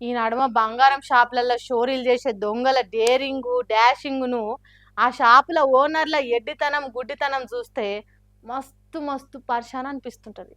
ఈ నడుమ బంగారం షాపులలో షోరీలు చేసే దొంగల డేరింగు డాషింగును ఆ షాపుల ఓనర్ల ఎడ్డితనం గుడ్డితనం చూస్తే మస్తు మస్తు పరిశాన్ అనిపిస్తుంటది.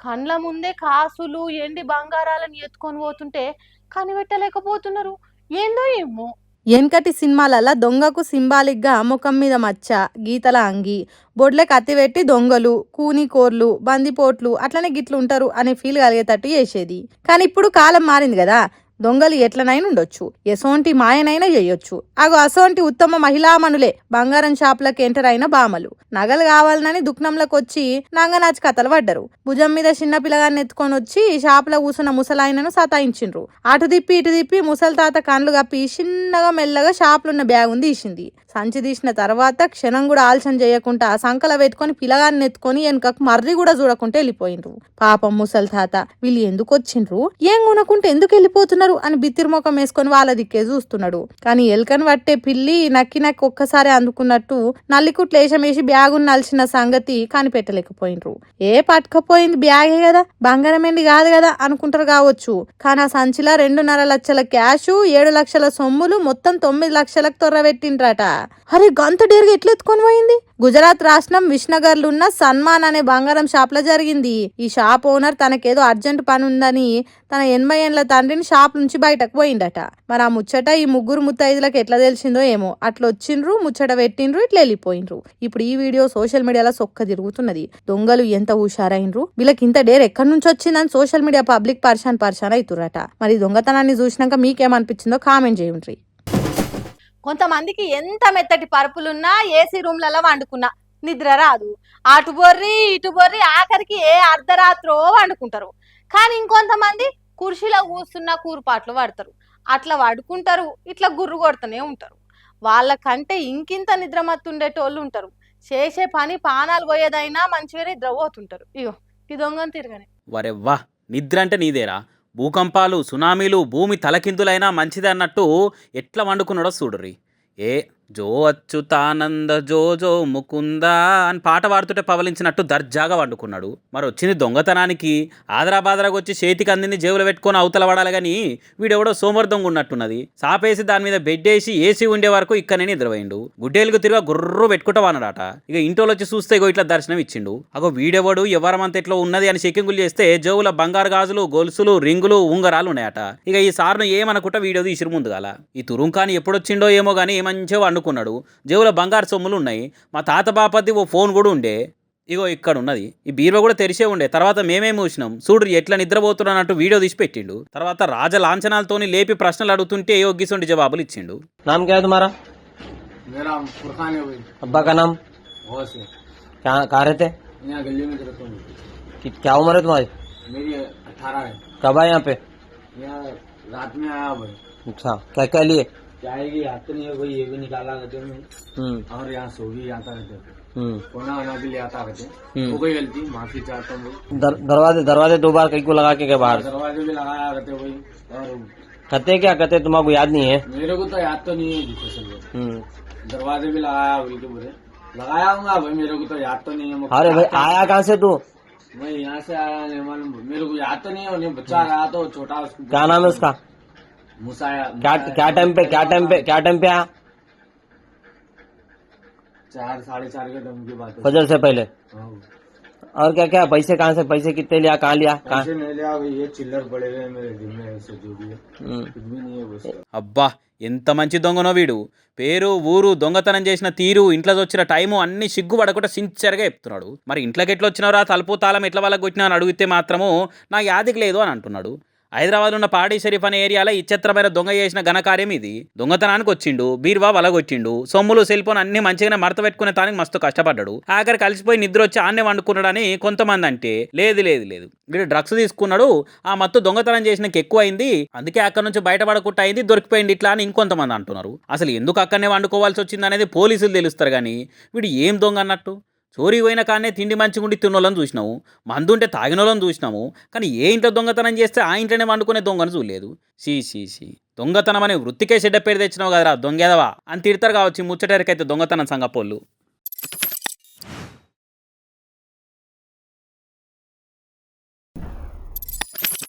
కండ్ల ముందే కాసులు ఎండి బంగారాలను ఎత్తుకొని పోతుంటే కనిపెట్టలేకపోతున్నారు. ఏందో ఏమో. వెనకటి సినిమాలలో దొంగకు సింబాలిక్గా ముఖం మీద మచ్చ, గీతల అంగి, బొడ్లే కత్తి పెట్టి దొంగలు, కూనికోర్లు, బందిపోట్లు అట్లనే గిట్లు ఉంటారు అనే ఫీల్ కలిగేటట్టు చేసేది. కానీ ఇప్పుడు కాలం మారింది కదా, దొంగలు ఎట్లనైనా ఉండొచ్చు, ఎసోంటి మాయనైనా చేయొచ్చు. అసోంటి ఉత్తమ మహిళామణులే బంగారం షాపులకు ఎంటర్ అయిన బామలు. నగలు కావాలని దుఃఖంలోకి వచ్చి నంగనాచి కథలు పడ్డరు. భుజం మీద చిన్న పిల్లగాన్ని ఎత్తుకొని వచ్చి షాపులో కూసున్న ముసలాయనను సతాయించిండ్రు. అటు తిప్పి ముసలి తాత కండ్లు కప్పి చిన్నగా మెల్లగా షాపులున్న బ్యాగును తీసింది. సంచి తీసిన తర్వాత క్షణం కూడా ఆలస్యం చేయకుండా సంకల పెట్టుకొని పిల్లగాన్ని ఎత్తుకొని వెనుకకు మర్రి కూడా చూడకుంటే వెళ్ళిపోయిండ్రు. పాపం ముసలి తాత వీళ్ళు ఎందుకు వచ్చిండ్రు, ఏం కొనకుంటే ఎందుకు వెళ్ళిపోతున్నారు అని బిత్తిరి ముఖం వేసుకొని వాళ్ళ దిక్కే చూస్తున్నాడు. కానీ ఎలుకను పట్టే పిల్లి నక్కి ఒక్కసారి అందుకున్నట్టు నల్లికుట్లు వేషమేసి బ్యాగును నలిచిన సంగతి కనిపెట్టలేకపోయిండ్రు. పట్టుకపోయింది బ్యాగే కదా, బంగారమేంది కాదు కదా అనుకుంటారు కావచ్చు. కానీ ఆ సంచిలో 2.5 లక్షల క్యాషు, 7 లక్షల సొమ్ములు, మొత్తం 9 లక్షలకు తొర్రబెట్టిండ్రట. అరే గంత డేరుగా ఎట్లా ఎత్తుకొని పోయింది? గుజరాత్ రాష్ట్రం విష్ణగర్లో ఉన్న సన్మాన్ అనే బంగారం షాప్ లో జరిగింది. ఈ షాప్ ఓనర్ తనకేదో అర్జెంట్ పని ఉందని తన 80 ఏళ్ల తండ్రిని షాప్ నుంచి బయటకు పోయిందట. మరి ఆ ముచ్చట ఈ ముగ్గురు ముత్తైదులకు ఎట్లా తెలిసిందో ఏమో, అట్లా వచ్చిండ్రు, ముచ్చట పెట్టిండ్రు, ఇట్లా వెళ్ళిపోయిండ్రు. ఇప్పుడు ఈ వీడియో సోషల్ మీడియాలో సొక్క తిరుగుతున్నది. దొంగలు ఎంత హుషారైండ్రు, వీళ్ళకి ఇంత డేర్ ఎక్కడి నుంచి వచ్చిందని సోషల్ మీడియా పబ్లిక్ పరిశాన్ అవుతురట. మరి దొంగతనాన్ని చూసినాక మీకేమనిపించిందో కామెంట్ చేయండి. కొంతమందికి ఎంత మెత్తటి పరుపులున్నా ఏసీ రూమ్లలో వండుకున్నా నిద్ర రాదు. అటు బొర్రి ఇటు బొర్రి ఆఖరికి అర్ధరాత్రో వండుకుంటారు. కానీ ఇంకొంతమంది కుర్చీలో కూస్తున్న కూరుపాట్లు పడతారు. అట్లా పడుకుంటారు, ఇట్లా గుర్రు కొడుతూనే ఉంటారు. వాళ్ళకంటే ఇంకింత నిద్రమత్తు ఉండేటోళ్ళు ఉంటారు. చేసే పని పానాలు పోయేదైనా మంచిగా నిద్ర పోతుంటారు. ఇగో ఈ దొంగను తిరగనే. వరెవ్వా, నిద్ర అంటే నీదేరా. భూకంపాలు, సునామీలు, భూమి తలకిందులైనా మంచిదే అన్నట్టు ఎట్లా వండుకున్నాడో చూడుర్రి. జో అచ్యుతానంద జో జో ముకుంద అని పాట పాడుతుంటే పవలించినట్టు దర్జాగా వండుకున్నాడు. మరి వచ్చింది దొంగతనానికి ఆదరాబాదరాగా వచ్చి చేతికి అందింది జేబులో పెట్టుకొని అవతల పడాలి. కానీ వీడెవడో సోమర్ దొంగ ఉన్నట్టున్నది. సాపేసి దాని మీద బెడ్ వేసి ఏసీ ఉండే వరకు ఇక్కడనే నిద్రపోయిండు. గుడ్డేలుగు తిరిగా గుర్రు పెట్టుకుంటా వానడాట. ఇక ఇంట్లో వచ్చి చూస్తే ఇగో ఇట్లా దర్శనం ఇచ్చిండు. వీడెవడు ఎవరమంత ఎట్లా ఉన్నది అని చెక్కింగులు చేస్తే జేబుల బంగారు గాజులు, గొలుసులు, రింగులు, ఉంగరాలు ఉన్నాయట. ఇక ఈ సార్ను ఏమనుకుంటా వీడియో తీసిరు ముందుగాల. ఈ తురుంకాని ఎప్పుడొచ్చిండో ఏమో కానీ మంచిగా వండుకున్నాడు. జేబులో బంగారు సొమ్ములు ఉన్నాయి. మా తాత బాపది ఓ ఫోన్ కూడా ఉండే. ఇగో ఇక్కడ ఉన్నది. ఈ బీరువా కూడా తెరిచే ఉండే. తర్వాత మేమేమి చూసినాం చూడు ఎట్లా నిద్రపోతున్నట్టు వీడియో తీసి పెట్టిండు. తర్వాత రాజ లాంఛనాలతోని లేపి ప్రశ్నలు అడుగుతుంటే గిసొంటి జవాబులు ఇచ్చిండు. नाम क्या है तुम्हारा? मेरा फुरकान है भाई। अब्बा का नाम? बहुत से कहाँ रहते? यहाँ गली में रहता हूँ। क्या उम्र है तुम्हारी? मेरी 18 है। कब आए यहाँ पे? यहाँ रात में आया भाई। अच्छा, क्या क्या लिए? चाय की हाथ तो नहीं है भाई, ये भी निकाला करते हैं और यहाँ सो भी आता रहते, कोना वना भी ले आता रहते। हो गई गलती, माफी चाहता हूँ भाई। दरवाजे 2 बार कहीं को लगा के बाहर दरवाजे भी लगाया करते भाई। और कहते क्या कहते, तुम्हारा याद नहीं है? मेरे को तो याद तो नहीं है। दरवाजे भी लगाया बोल के बोले लगाया हूँ भाई, मेरे को तो याद तो नहीं है। अरे भाई आया कहाँ से तू? मैं यहाँ से आया, नहीं मालूम, मेरे को याद तो नहीं है। उन्हें बच्चा आया तो छोटा, क्या नाम है उसका? मुसाया। क्या टाइम पे आया? 4 साढ़े 4 के टाइम की बात है। फजर से पहले। हाँ। और क्या क्या पैसे कहाँ से, पैसे कितने लिया, कहाँ लिया? पैसे नहीं लिया भाई, ये चिल्लर पड़े हुए मेरे जिम में, ऐसे जो भी है कुछ भी नहीं है बस। అబ్బా, ఎంత మంచి దొంగనో వీడు. పేరు, ఊరు, దొంగతనం చేసిన తీరు, ఇంట్లో వచ్చిన టైము అన్ని సిగ్గుపడకుండా సిన్సియర్గా చెప్తున్నాడు. మరి ఇంట్లోకి ఎట్లా వచ్చినారా, తలుపు తాళం ఎట్లా వాళ్ళకి కొట్టినా అని అడిగితే మాత్రము నాకు యాదికి లేదు అని అంటున్నాడు. హైదరాబాద్ ఉన్న పాడి షరీఫ్ అనే ఏరియాలో ఇచ్చత్రమైన దొంగ చేసిన ఘనకార్యం ఇది. దొంగతనానికి వచ్చిండు, బీరువా వలగొచ్చిండు, సొమ్ములు సెల్ఫోన్ అన్ని మంచిగానే మడత పెట్టుకునే తానికి మస్తు కష్టపడ్డాడు. ఆఖరి కలిసిపోయి నిద్ర వచ్చి ఆన్నే వండుకున్నాడని కొంతమంది అంటే, లేదు లేదు లేదు వీడు డ్రగ్స్ తీసుకున్నాడు, ఆ మత్తు దొంగతనం చేసినకి ఎక్కువ అయింది, అందుకే అక్కడ నుంచి బయటపడకుండా అయింది, దొరికిపోయింది ఇట్లా అని ఇంకొంతమంది అంటున్నారు. అసలు ఎందుకు అక్కడనే వండుకోవాల్సి వచ్చింది అనేది పోలీసులు తెలుస్తారు. కానీ వీడు ఏం దొంగ అన్నట్టు. చోరీ పోయిన కానీ తిండి మంచిగుండి తిన్నోళ్ళని చూసినాము, మందుంటే తాగినోళ్ళని చూసినాము. కానీ ఏ ఇంట్లో దొంగతనం చేస్తే ఆ ఇంట్లోనే వండుకునే దొంగను చూడలేదు. షీ దొంగతనం అనే వృత్తికే చెడ్డ పేరు తెచ్చినావు కదరా దొంగేదవా అని తిడతారు కావచ్చు ముచ్చటరికైతే దొంగతనం సంగపోళ్ళు.